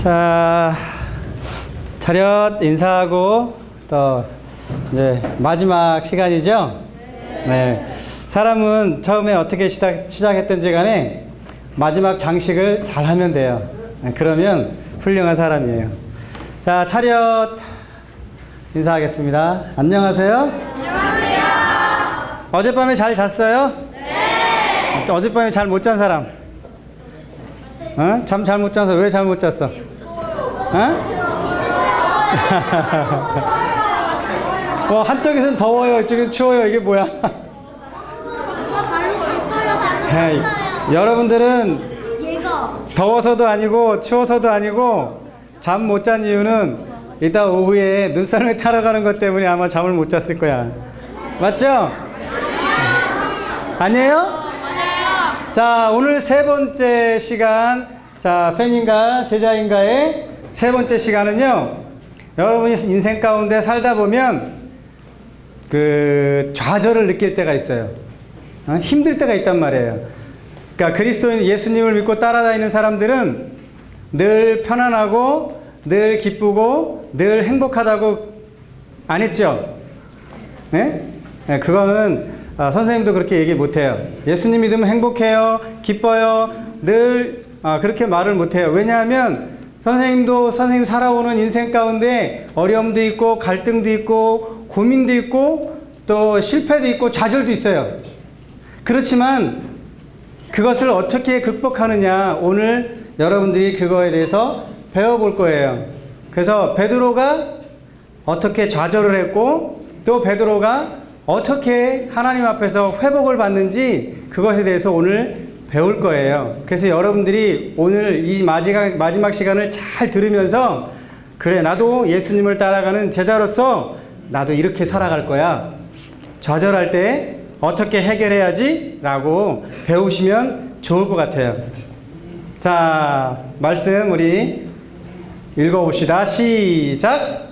자, 차렷 인사하고 또 이제 마지막 시간이죠? 네. 사람은 처음에 어떻게 시작했든지 간에 마지막 장식을 잘 하면 돼요. 그러면 훌륭한 사람이에요. 자, 차렷 인사하겠습니다. 안녕하세요. 안녕하세요. 어젯밤에 잘 잤어요? 네. 어젯밤에 잘 못 잔 사람? 어? 잠 잘 못 자서 왜 잘 못 잤어? 어? 한쪽에서는 더워요, 이쪽에서 추워요. 이게 뭐야? 에이, 여러분들은 더워서도 아니고 추워서도 아니고 잠 못 잔 이유는 이따 오후에 눈썰매 타러 가는 것 때문에 아마 잠을 못 잤을 거야. 맞죠? 아니에요? 자, 오늘 세 번째 시간, 자, 팬인가 제자인가의 세 번째 시간은요, 여러분이 인생 가운데 살다 보면 좌절을 느낄 때가 있어요. 힘들 때가 있단 말이에요. 그러니까 그리스도인 예수님을 믿고 따라다니는 사람들은 늘 편안하고 늘 기쁘고 늘 행복하다고 안 했죠? 네? 네, 그거는 선생님도 그렇게 얘기 못해요. 예수님 믿으면 행복해요, 기뻐요, 늘 그렇게 말을 못해요. 왜냐하면 선생님 살아오는 인생 가운데 어려움도 있고 갈등도 있고 고민도 있고 또 실패도 있고 좌절도 있어요. 그렇지만 그것을 어떻게 극복하느냐, 오늘 여러분들이 그거에 대해서 배워볼 거예요. 그래서 베드로가 어떻게 좌절을 했고 또 베드로가 어떻게 하나님 앞에서 회복을 받는지 그것에 대해서 오늘 배울 거예요. 그래서 여러분들이 오늘 이 마지막 시간을 잘 들으면서, 그래, 나도 예수님을 따라가는 제자로서 나도 이렇게 살아갈 거야, 좌절할 때 어떻게 해결해야지 라고 배우시면 좋을 것 같아요. 자, 말씀 우리 읽어봅시다. 시작.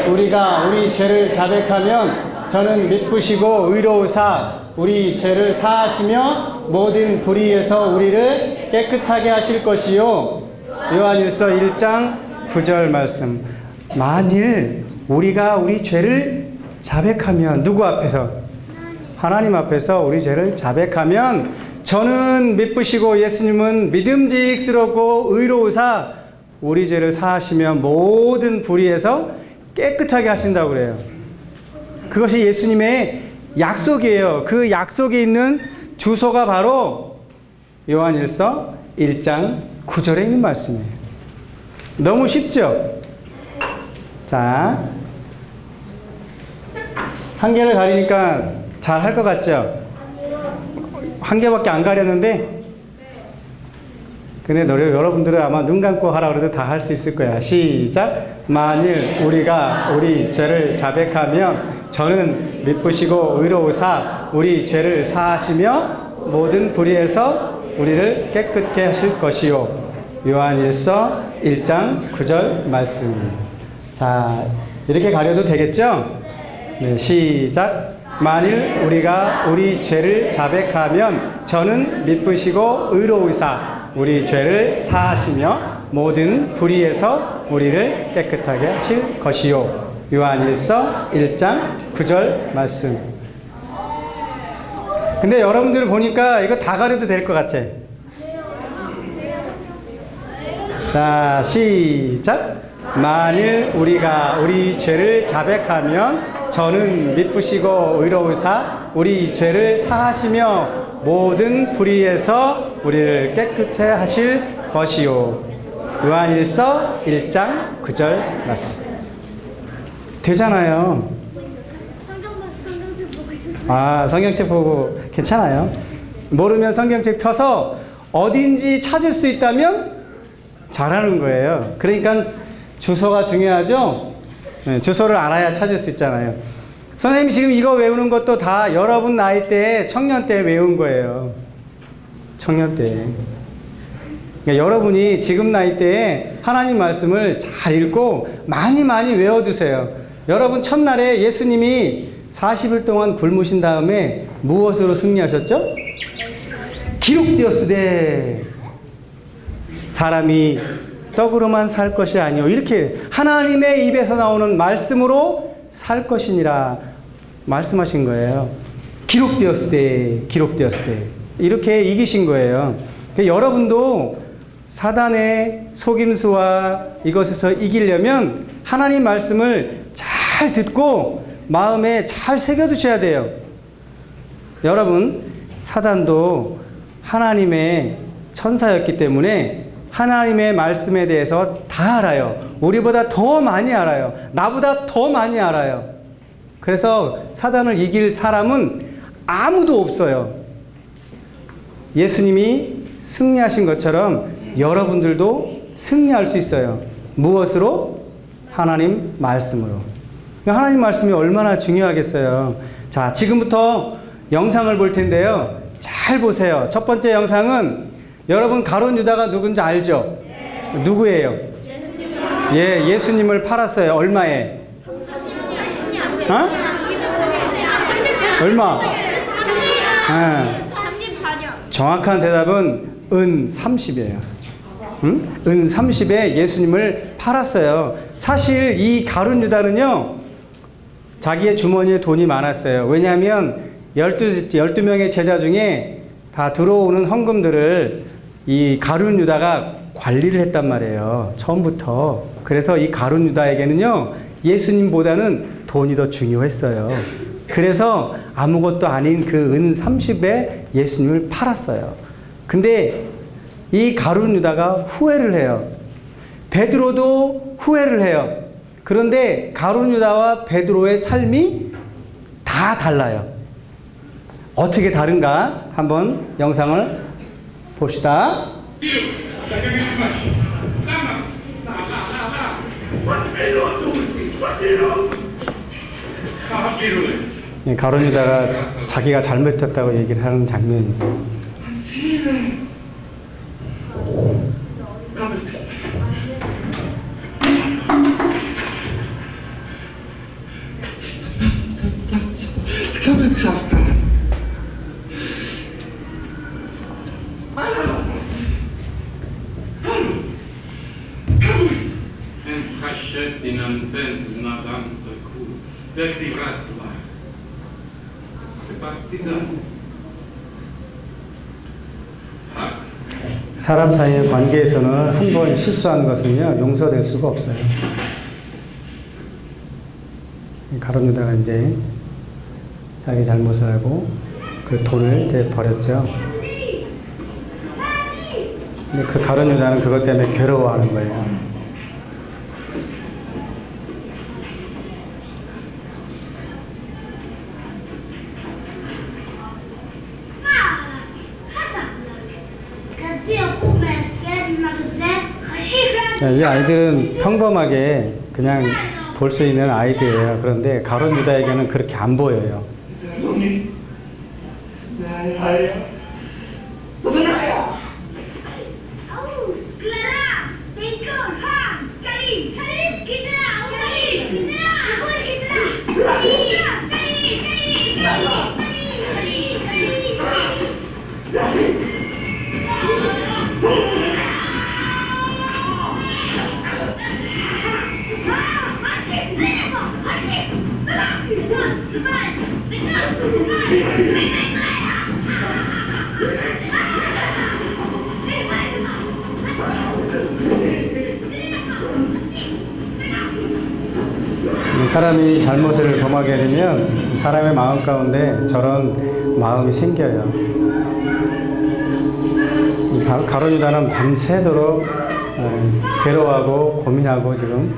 우리가 우리 죄를 자백하면 저는 미쁘시고 의로우사 우리 죄를 사하시며 모든 불의에서 우리를 깨끗하게 하실 것이요. 요한일서 1장 9절 말씀. 만일 우리가 우리 죄를 자백하면, 누구 앞에서? 하나님 앞에서 우리 죄를 자백하면 저는 미쁘시고 예수님은 믿음직스럽고 의로우사 우리 죄를 사하시며 모든 불의에서 깨끗하게 하신다고 그래요. 그것이 예수님의 약속이에요. 그 약속에 있는 주소가 바로 요한일서 1장 9절에 있는 말씀이에요. 너무 쉽죠? 자, 한 개를 가리니까 잘 할 것 같죠? 한 개밖에 안 가렸는데, 근데 여러분들은 아마 눈 감고 하라 그래도 다 할 수 있을 거야. 시작. 만일 우리가 우리 죄를 자백하면 저는 미쁘시고 의로우사 우리 죄를 사하시며 모든 불의에서 우리를 깨끗게 하실 것이요. 요한일서 1장 9절 말씀입니다. 자, 이렇게 가려도 되겠죠? 네, 시작. 만일 우리가 우리 죄를 자백하면 저는 미쁘시고 의로우사 우리 죄를 사하시며 모든 불의에서 우리를 깨끗하게 하실 것이요. 요한일서 1장 9절 말씀. 근데 여러분들 보니까 이거 다 가려도 될 것 같아. 자, 시작. 만일 우리가 우리 죄를 자백하면 저는 미쁘시고 의로우사 우리 죄를 사하시며 모든 불의에서 우리를 깨끗해 하실 것이요. 요한일서 1장 9절 말씀. 되잖아요. 성경책 보고 괜찮아요. 모르면 성경책 펴서 어딘지 찾을 수 있다면 잘하는 거예요. 그러니까 주소가 중요하죠. 네, 주소를 알아야 찾을 수 있잖아요. 선생님이 지금 이거 외우는 것도 다 여러분 나이 때, 청년 때 외운 거예요. 청년 때. 그러니까 여러분이 지금 나이 때에 하나님 말씀을 잘 읽고 많이 외워두세요. 여러분 첫날에 예수님이 40일 동안 굶으신 다음에 무엇으로 승리하셨죠? 기록되었으되 사람이 떡으로만 살 것이 아니요. 이렇게 하나님의 입에서 나오는 말씀으로 살 것이니라 말씀하신 거예요. 기록되었을 때 이렇게 이기신 거예요. 그러니까 여러분도 사단의 속임수와 이것에서 이기려면 하나님 말씀을 잘 듣고 마음에 잘 새겨두셔야 돼요. 여러분, 사단도 하나님의 천사였기 때문에 하나님의 말씀에 대해서 다 알아요. 우리보다 더 많이 알아요. 나보다 더 많이 알아요. 그래서 사단을 이길 사람은 아무도 없어요. 예수님이 승리하신 것처럼 여러분들도 승리할 수 있어요. 무엇으로? 하나님 말씀으로. 하나님 말씀이 얼마나 중요하겠어요. 자, 지금부터 영상을 볼 텐데요. 잘 보세요. 첫 번째 영상은 여러분 가룟 유다가 누군지 알죠? 네. 누구예요? 예, 예수님을 팔았어요. 얼마에? 어? 얼마? 정확한 대답은 은 30이에요. 응? 은 30에 예수님을 팔았어요. 사실 이 가룟 유다는요, 자기의 주머니에 돈이 많았어요. 왜냐하면 12명의 제자 중에 다 들어오는 헌금들을 이 가룟 유다가 관리를 했단 말이에요. 처음부터. 그래서 이 가룟 유다에게는요, 예수님보다는 돈이 더 중요했어요. 그래서 아무것도 아닌 그 은 30에 예수님을 팔았어요. 근데 이 가룟 유다가 후회를 해요. 베드로도 후회를 해요. 그런데 가룟 유다와 베드로의 삶이 다 달라요. 어떻게 다른가? 한번 영상을 봅시다. 가룟 유다가 자기가 잘못했다고 얘기를 하는 장면이에요. 사람 사이의 관계에서는 한 번 실수한 것은요, 용서될 수가 없어요. 가룟 유다가 이제 자기 잘못을 알고 그 돈을 이제 버렸죠. 근데 그 가룟 유다는 그것 때문에 괴로워하는 거예요. 이 아이들은 평범하게 그냥 볼 수 있는 아이들이에요. 그런데 가룟 유다에게는 그렇게 안 보여요. 사람이 잘못을 범하게 되면 사람의 마음 가운데 저런 마음이 생겨요. 가룟 유다는 밤새도록 괴로워하고 고민하고 지금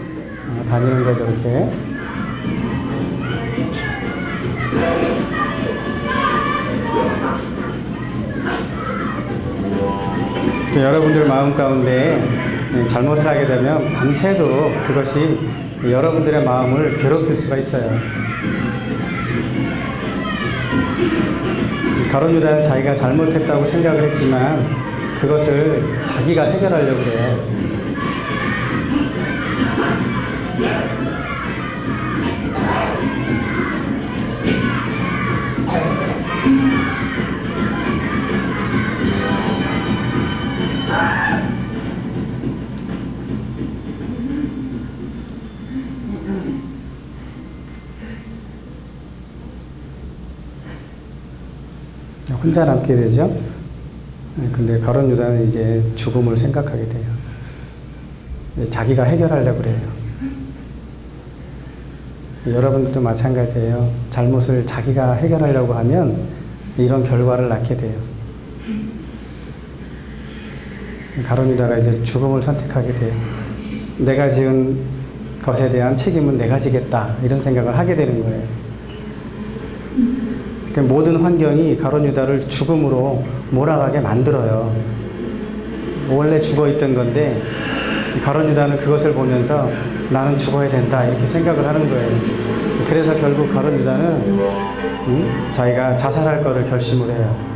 다니는 거죠, 이렇게. 여러분들 마음 가운데 잘못을 하게 되면 밤새도록 그것이 여러분들의 마음을 괴롭힐 수가 있어요. 가룟 유다는 자기가 잘못했다고 생각을 했지만 그것을 자기가 해결하려고 그래요. 혼자 남게 되죠. 근데 가룟 유다는 이제 죽음을 생각하게 돼요. 자기가 해결하려고 그래요. 여러분들도 마찬가지예요. 잘못을 자기가 해결하려고 하면 이런 결과를 낳게 돼요. 가룟 유다가 이제 죽음을 선택하게 돼요. 내가 지은 것에 대한 책임은 내가 지겠다 이런 생각을 하게 되는 거예요. 그러니까 모든 환경이 가룟 유다를 죽음으로 몰아가게 만들어요. 원래 죽어 있던 건데 가룟 유다는 그것을 보면서 나는 죽어야 된다 이렇게 생각을 하는 거예요. 그래서 결국 가룟 유다는 자기가 자살할 거를 결심을 해요.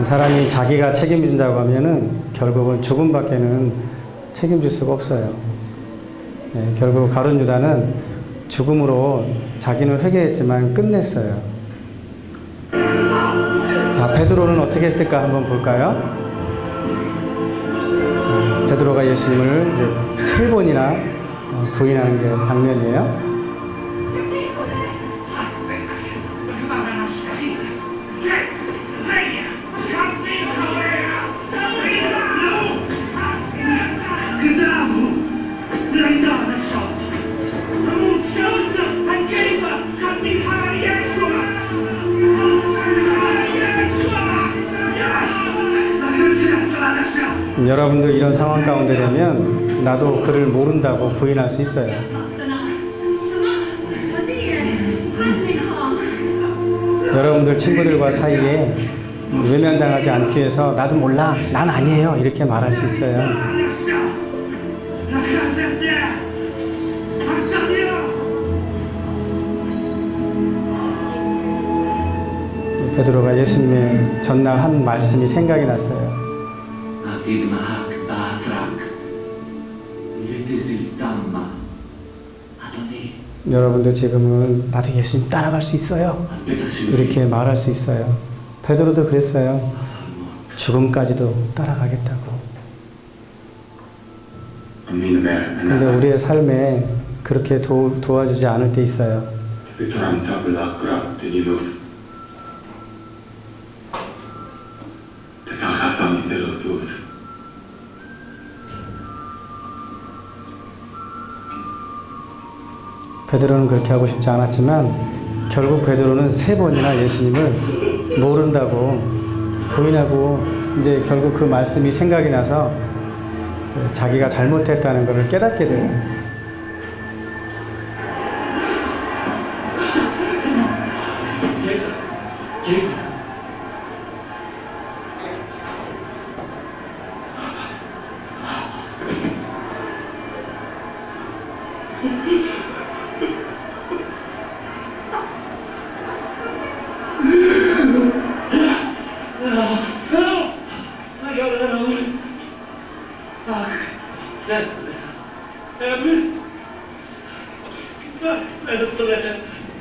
사람이 자기가 책임진다고 하면은 결국은 죽음밖에는 책임질 수가 없어요. 네, 결국 가룟 유다는 죽음으로 자기는 회개했지만 끝냈어요. 자, 베드로는 어떻게 했을까 한번 볼까요? 베드로가 예수님을 이제 3번이나 부인하는 게 장면이에요. 여러분도 이런 상황 가운데 되면 나도 그를 모른다고 부인할 수 있어요. 여러분들 친구들과 사이에 외면당하지 않기 위해서 나도 몰라, 난 아니에요 이렇게 말할 수 있어요. 베드로가 예수님의 전날 한 말씀이 생각이 났어요. 여러분도 지금은 나도 예수님 따라갈 수 있어요 이렇게 말할 수 있어요. 베드로도 그랬어요. 죽음까지도 따라가겠다고. 근데 우리의 삶에 그렇게 도와주지 않을 때 있어요. 베드로는 그렇게 하고 싶지 않았지만 결국 베드로는 3번이나 예수님을 모른다고 부인하고 이제 결국 그 말씀이 생각이 나서 자기가 잘못했다는 것을 깨닫게 돼요.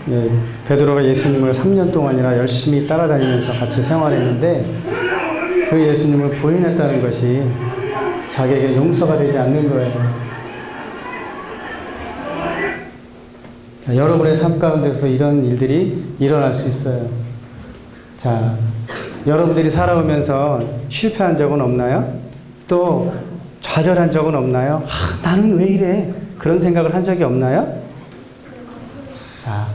네, 베드로가 예수님을 3년 동안이나 열심히 따라다니면서 같이 생활했는데 그 예수님을 부인했다는 것이 자기에게 용서가 되지 않는 거예요. 자, 여러분의 삶 가운데서 이런 일들이 일어날 수 있어요. 자, 여러분들이 살아오면서 실패한 적은 없나요? 또 좌절한 적은 없나요? 나는 왜 이래? 그런 생각을 한 적이 없나요? 자,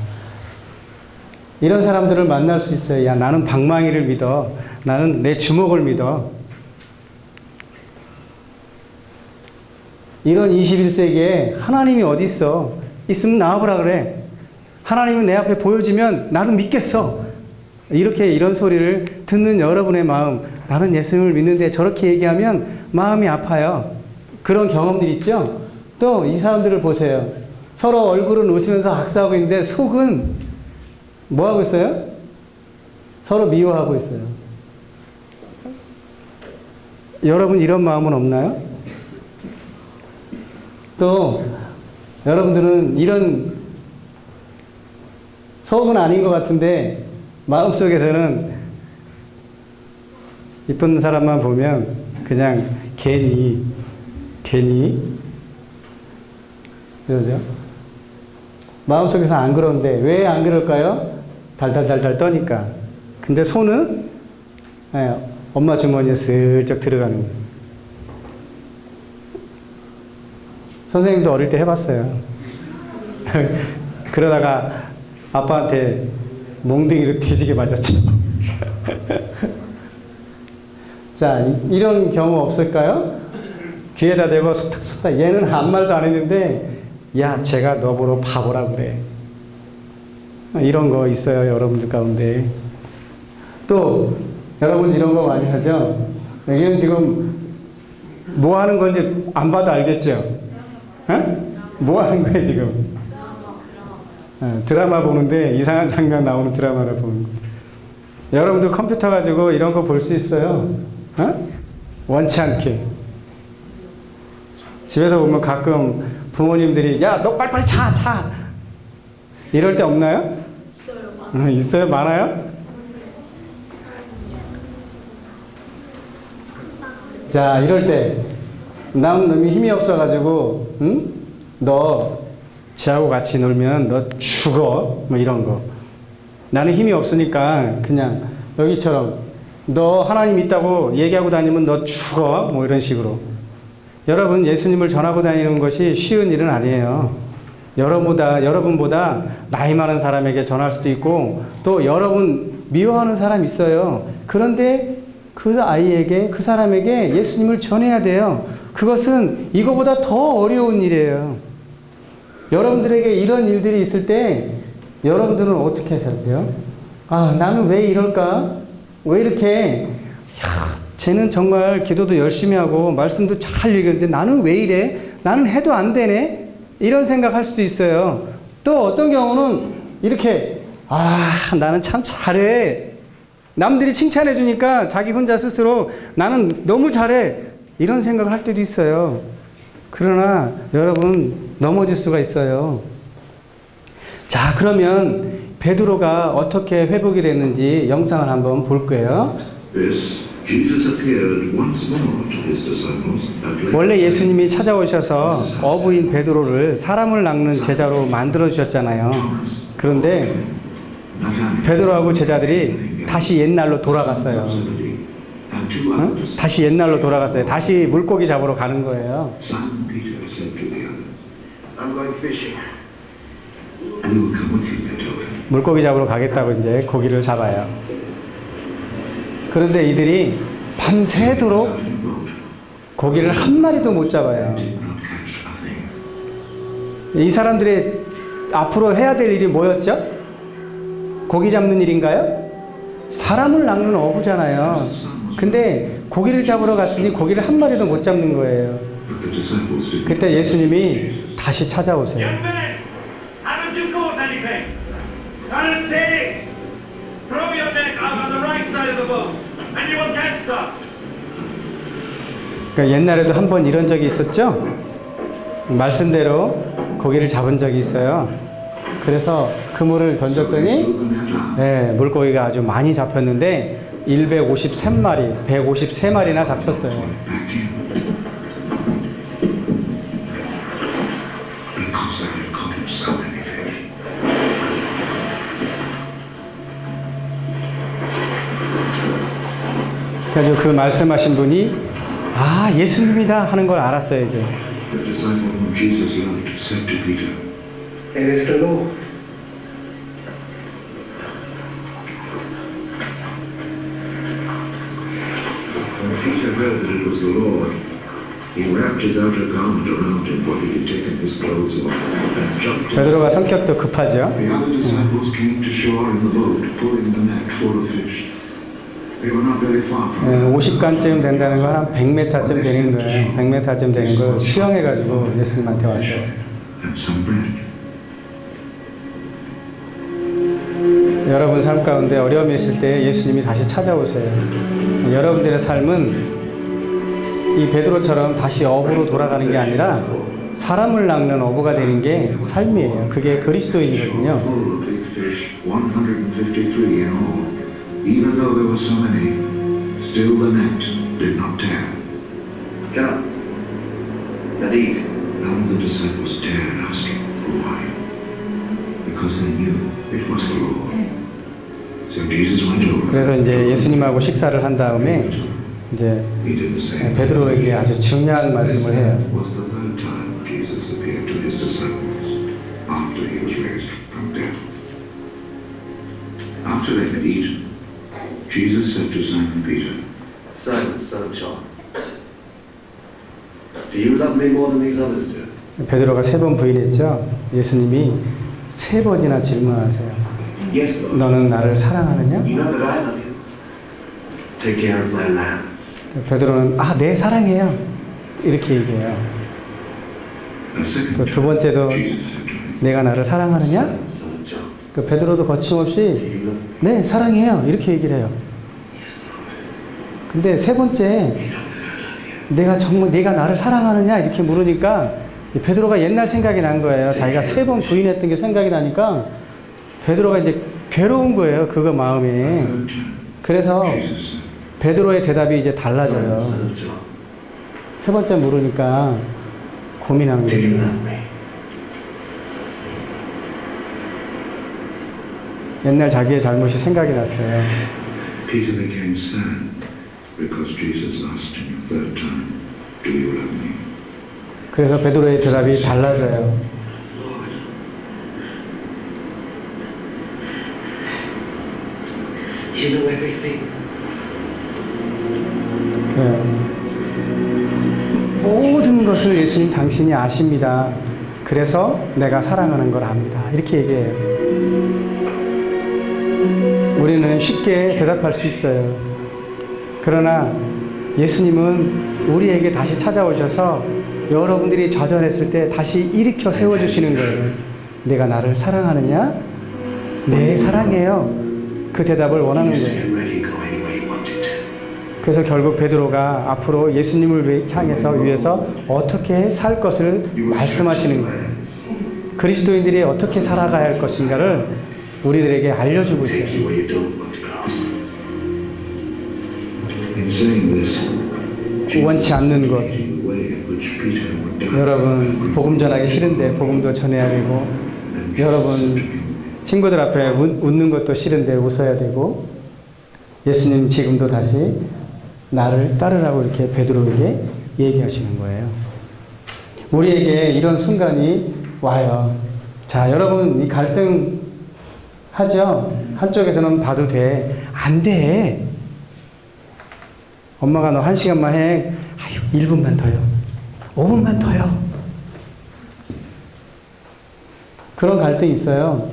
이런 사람들을 만날 수 있어요. 야, 나는 방망이를 믿어. 나는 내 주먹을 믿어. 이런 21세기에 하나님이 어디 있어? 있으면 나와보라 그래. 하나님은 내 앞에 보여주면 나도 믿겠어. 이렇게 이런 소리를 듣는 여러분의 마음, 나는 예수님을 믿는데 저렇게 얘기하면 마음이 아파요. 그런 경험들 있죠? 또 이 사람들을 보세요. 서로 얼굴은 웃으면서 악수하고 있는데 속은 뭐 하고 있어요? 서로 미워하고 있어요. 여러분 이런 마음은 없나요? 또 여러분들은 이런 속은 아닌 것 같은데 마음속에서는 이쁜 사람만 보면 그냥 괜히 그러죠. 마음속에서 안 그러는데 왜 안 그럴까요? 달달달달 떠니까. 근데 손은 엄마 주머니에 슬쩍 들어가는 거예요. 선생님도 어릴 때 해봤어요. 그러다가 아빠한테 몽둥이로 뒤지게 맞았죠. 자, 이런 경우 없을까요? 귀에다 대고 속닥속닥. 얘는 아무 말도 안 했는데 야, 제가 너 보러 바보라 그래. 이런 거 있어요, 여러분들 가운데. 또 여러분 이런 거 많이 하죠? 여기는 지금 뭐 하는 건지 안 봐도 알겠죠? 뭐 하는 거예요 지금? 드라마 보는데 이상한 장면 나오는 드라마를 보는 거. 여러분들 컴퓨터 가지고 이런 거 볼 수 있어요? 원치 않게. 집에서 보면 가끔 부모님들이 야, 너 빨리빨리 차! 이럴 때 없나요? 있어요. 있어요? 많아요? 자, 이럴 때 난 놈이 힘이 없어가지고 너 쟤하고 같이 놀면 너 죽어. 뭐 이런 거. 나는 힘이 없으니까 그냥 여기처럼 너 하나님 있다고 얘기하고 다니면 너 죽어. 뭐 이런 식으로. 여러분, 예수님을 전하고 다니는 것이 쉬운 일은 아니에요. 여러분보다 나이 많은 사람에게 전할 수도 있고 또 여러분 미워하는 사람 있어요. 그런데 그 아이에게, 그 사람에게 예수님을 전해야 돼요. 그것은 이거보다 더 어려운 일이에요. 여러분들에게 이런 일들이 있을 때 여러분들은 어떻게 하셔야 돼요? 아, 나는 왜 이럴까? 왜 이렇게 쟤는 정말 기도도 열심히 하고 말씀도 잘 읽었는데 나는 왜 이래? 나는 해도 안 되네? 이런 생각할 수도 있어요. 또 어떤 경우는 이렇게 나는 참 잘해. 남들이 칭찬해 주니까 자기 혼자 스스로 나는 너무 잘해. 이런 생각을 할 때도 있어요. 그러나 여러분 넘어질 수가 있어요. 자, 그러면 베드로가 어떻게 회복이 됐는지 영상을 한번 볼 거예요. 원래 예수님이 찾아오셔서 어부인 베드로를 사람을 낚는 제자로 만들어 주셨잖아요. 그런데 베드로하고 제자들이 다시 옛날로 돌아갔어요. 다시 옛날로 돌아갔어요. 다시 물고기 잡으러 가는 거예요. 물고기 잡으러 가겠다고 이제 고기를 잡아요. 그런데 이들이 밤새도록 고기를 한 마리도 못 잡아요. 이 사람들의 앞으로 해야 될 일이 뭐였죠? 고기 잡는 일인가요? 사람을 낚는 어부잖아요. 근데 고기를 잡으러 갔으니 고기를 한 마리도 못 잡는 거예요. 그때 예수님이 다시 찾아오세요. 그러니까 옛날에도 한 번 이런 적이 있었죠? 말씀대로 고기를 잡은 적이 있어요. 그래서 그물을 던졌더니 물고기가 아주 많이 잡혔는데 153마리, 153마리나 잡혔어요. 그래서 그 말씀하신 분이 예수님이다 하는 걸 알았어요, 이제. 베드로가 성격도 급하죠. 50간쯤 된다는 건 한 100m쯤 되는 거예요. 100m쯤 되는 걸 수영해가지고 예수님한테 왔어요. 여러분 삶 가운데 어려움이 있을 때 예수님이 다시 찾아오세요. 여러분들의 삶은 이 베드로처럼 다시 어부로 돌아가는 게 아니라 사람을 낚는 어부가 되는 게 삶이에요. 그게 그리스도인이거든요. 153 in all. Even though there were so many, still the net did not tear. Come and eat. None of the disciples dared ask him why, because they knew it was the Lord. So Jesus went over. 그래서 이제 예수님하고 식사를 한 다음에 이제 He did the same. 베드로에게 아주 중요한 말씀을 해요. It was the third time Jesus appeared to his disciples after he was raised from death. After they had eaten, Jesus said to Simon Peter, Simon, son of John, do you love me more than these others do? 베드로가 3번 부인했죠. 예수님이 3번이나 질문하세요. Yes, Lord. 너는 나를 사랑하느냐? You know that I love you. Take care of my lambs. 베드로는 네 사랑해요. 이렇게 얘기해요. a second 또 두 번째도 Jesus said to him, 내가 나를 사랑하느냐? Son of John, 그 베드로도 do 거침없이 you love me? 네 사랑해요. 이렇게 얘기를 해요. 근데 세 번째 내가 정말 네가 나를 사랑하느냐 이렇게 물으니까 이 베드로가 옛날 생각이 난 거예요. 자기가 3번 부인했던 게 생각이 나니까 베드로가 이제 괴로운 거예요. 그거 마음에. third time, 그래서 Jesus said, 베드로의 대답이 이제 Simon, 달라져요. son of John, 세 번째 물으니까 고민하는 do you 거예요. love me? 옛날 자기의 잘못이 생각이 났어요. Peter became sad because Jesus asked him a third time, do you love me? 그래서 베드로의 대답이 달라져요. Lord, you know everything. 네. 모든 것을 예수님 당신이 아십니다. 그래서 내가 사랑하는 걸 압니다. 이렇게 얘기해요. 우리는 쉽게 대답할 수 있어요. 그러나 예수님은 우리에게 다시 찾아오셔서 여러분들이 좌절했을 때 다시 일으켜 세워주시는 거예요. 내가 나를 사랑하느냐? 네, 사랑해요. 그 대답을 원하는 You 거예요. stay ready, go anywhere you wanted to. 그래서 결국 베드로가 앞으로 예수님을 향해서 위해서 어떻게 살 것을 말씀하시는 거예요. 그리스도인들이 어떻게 살아가야 할 것인가를 우리들에게 알려주고 Take 있어요. you where you don't want to go. In saying this, 원치 않는 것. the way in which Peter would die. 여러분 복음 전하기 싫은데 복음도 전해야 되고, 여러분 친구들 앞에 웃는 것도 싫은데 웃어야 되고, 예수님 지금도 다시 나를 따르라고 이렇게 베드로에게 얘기하시는 거예요. 우리에게 이런 순간이 와요. 자, 여러분 이 갈등 하죠? 한쪽에서는 봐도 돼. 안 돼. 엄마가 너 1시간만 해. 아유, 1분만 더요. 5분만 더요. 그런 갈등이 있어요.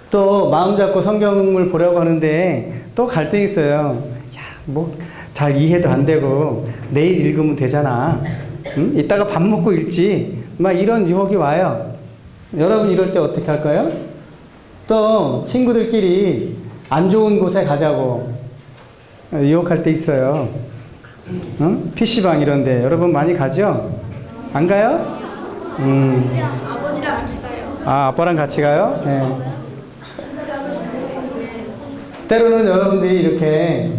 또 마음 잡고 성경을 보려고 하는데 또 갈등이 있어요. 야, 뭐 잘 이해도 안 되고 내일 읽으면 되잖아. 응? 이따가 밥 먹고 읽지. 막 이런 유혹이 와요. 여러분 이럴 때 어떻게 할까요? 또 친구들끼리 안 좋은 곳에 가자고 유혹할 때 있어요. 응? PC방 이런데 여러분 많이 가죠? 안 가요? 아버지랑 같이 가요. 아빠랑 같이 가요? 네. 때로는 여러분들이 이렇게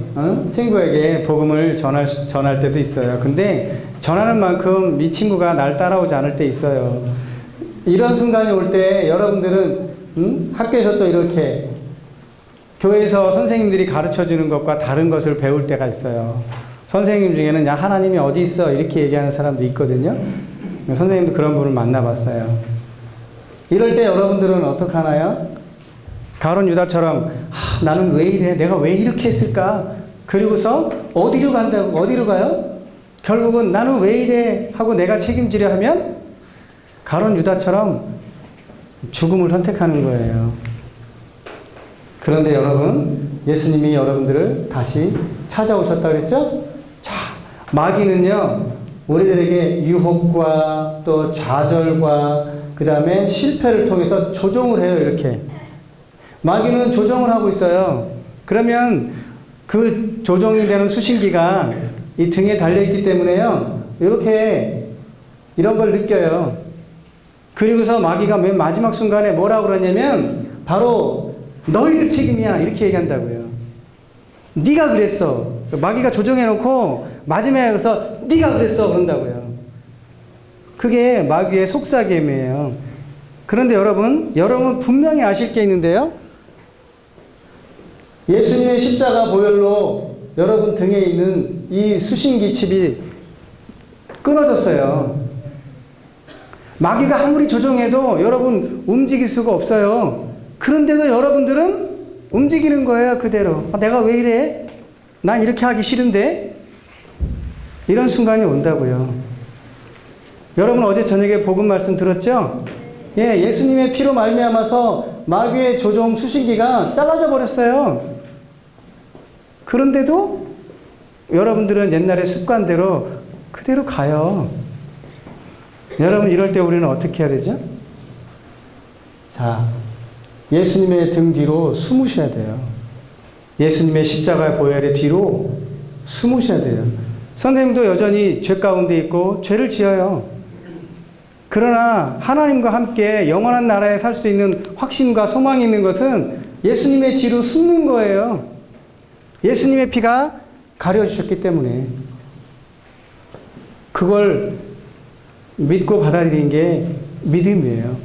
친구에게 복음을 전할 때도 있어요. 근데 전하는 만큼 이 친구가 날 따라오지 않을 때 있어요. 이런 순간이 올 때 여러분들은 학교에서 또 이렇게 교회에서 선생님들이 가르쳐주는 것과 다른 것을 배울 때가 있어요. 선생님 중에는 야 하나님이 어디 있어? 이렇게 얘기하는 사람도 있거든요. 선생님도 그런 분을 만나봤어요. 이럴 때 여러분들은 어떻게 하나요? 가론 유다처럼 나는 왜 이래? 내가 왜 이렇게 했을까? 그리고서 어디로 간다고? 어디로 가요? 결국은 나는 왜 이래? 하고 내가 책임지려 하면 가론 유다처럼 죽음을 선택하는 거예요. 그런데 여러분, 예수님이 여러분들을 다시 찾아오셨다 그랬죠? 자, 마귀는요, 우리들에게 유혹과 또 좌절과 그 다음에 실패를 통해서 조종을 해요, 이렇게. 마귀는 조종을 하고 있어요. 그러면 그 조종이 되는 수신기가 이 등에 달려있기 때문에요, 이렇게 이런 걸 느껴요. 그리고서 마귀가 맨 마지막 순간에 뭐라고 그러냐면 바로 너희들 책임이야. 이렇게 얘기한다고요. 네가 그랬어. 마귀가 조종해놓고 마지막에 가서 네가 그랬어. 그런다고요. 그게 마귀의 속삭임이에요. 그런데 여러분 분명히 아실 게 있는데요. 예수님의 십자가 보혈로 여러분 등에 있는 이 수신기 칩이 끊어졌어요. 마귀가 아무리 조종해도 여러분 움직일 수가 없어요. 그런데도 여러분들은 움직이는 거예요. 그대로. 내가 왜 이래? 난 이렇게 하기 싫은데? 이런 순간이 온다고요. 여러분 어제 저녁에 복음 말씀 들었죠? 예, 예수님의 피로 말미암아서 마귀의 조종 수신기가 잘라져 버렸어요. 그런데도 여러분들은 옛날의 습관대로 그대로 가요. 여러분 이럴 때 우리는 어떻게 해야 되죠? 자, 예수님의 등 뒤로 숨으셔야 돼요. 예수님의 십자가 보혈의 뒤로 숨으셔야 돼요. 선생님도 여전히 죄 가운데 있고 죄를 지어요. 그러나 하나님과 함께 영원한 나라에 살 수 있는 확신과 소망이 있는 것은 예수님의 뒤로 숨는 거예요. 예수님의 피가 가려주셨기 때문에 그걸 믿고 받아들이는 게 믿음이에요.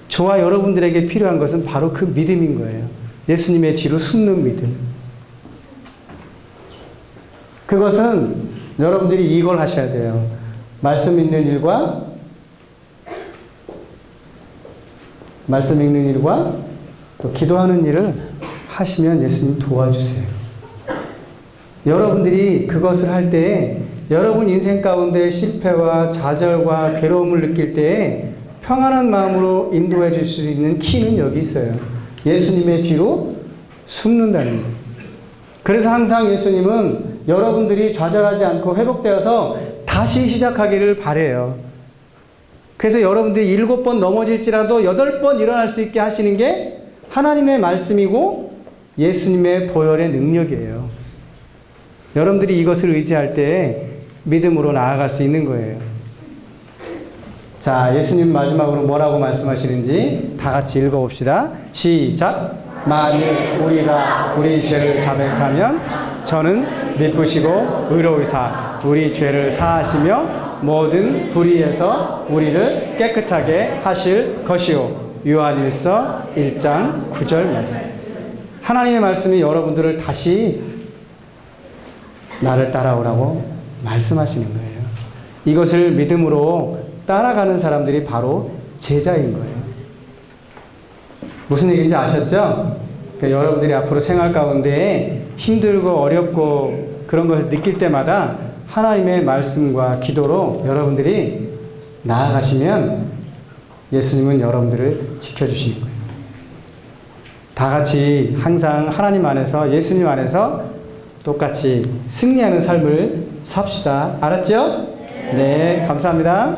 저와 여러분들에게 필요한 것은 바로 그 믿음인 거예요. 예수님의 뒤로 숨는 믿음. 그것은 여러분들이 이걸 하셔야 돼요. 말씀 읽는 일과 또 기도하는 일을 하시면 예수님 도와주세요. 여러분들이 그것을 할 때에 여러분 인생 가운데 실패와 좌절과 괴로움을 느낄 때에 평안한 마음으로 인도해 줄 수 있는 키는 여기 있어요. 예수님의 뒤로 숨는다는 거예요. 그래서 항상 예수님은 여러분들이 좌절하지 않고 회복되어서 다시 시작하기를 바라요. 그래서 여러분들이 7번 넘어질지라도 8번 일어날 수 있게 하시는 게 하나님의 말씀이고 예수님의 보혈의 능력이에요. 여러분들이 이것을 의지할 때 믿음으로 나아갈 수 있는 거예요. 자, 예수님 마지막으로 뭐라고 말씀하시는지 다 같이 읽어봅시다. 시작. 만일 우리가 우리 죄를 자백하면 저는 미쁘시고 의로우사 우리 죄를 사하시며 모든 불의에서 우리를 깨끗하게 하실 것이요. 요한일서 1장 9절 말씀. 하나님의 말씀이 여러분들을 다시 나를 따라오라고 말씀하시는 거예요. 이것을 믿음으로 따라가는 사람들이 바로 제자인 거예요. 무슨 얘기인지 아셨죠? 그러니까 여러분들이 앞으로 생활 가운데 힘들고 어렵고 그런 것을 느낄 때마다 하나님의 말씀과 기도로 여러분들이 나아가시면 예수님은 여러분들을 지켜주시는 거예요. 다 같이 항상 하나님 안에서 예수님 안에서 똑같이 승리하는 삶을 삽시다. 알았죠? 네, 감사합니다.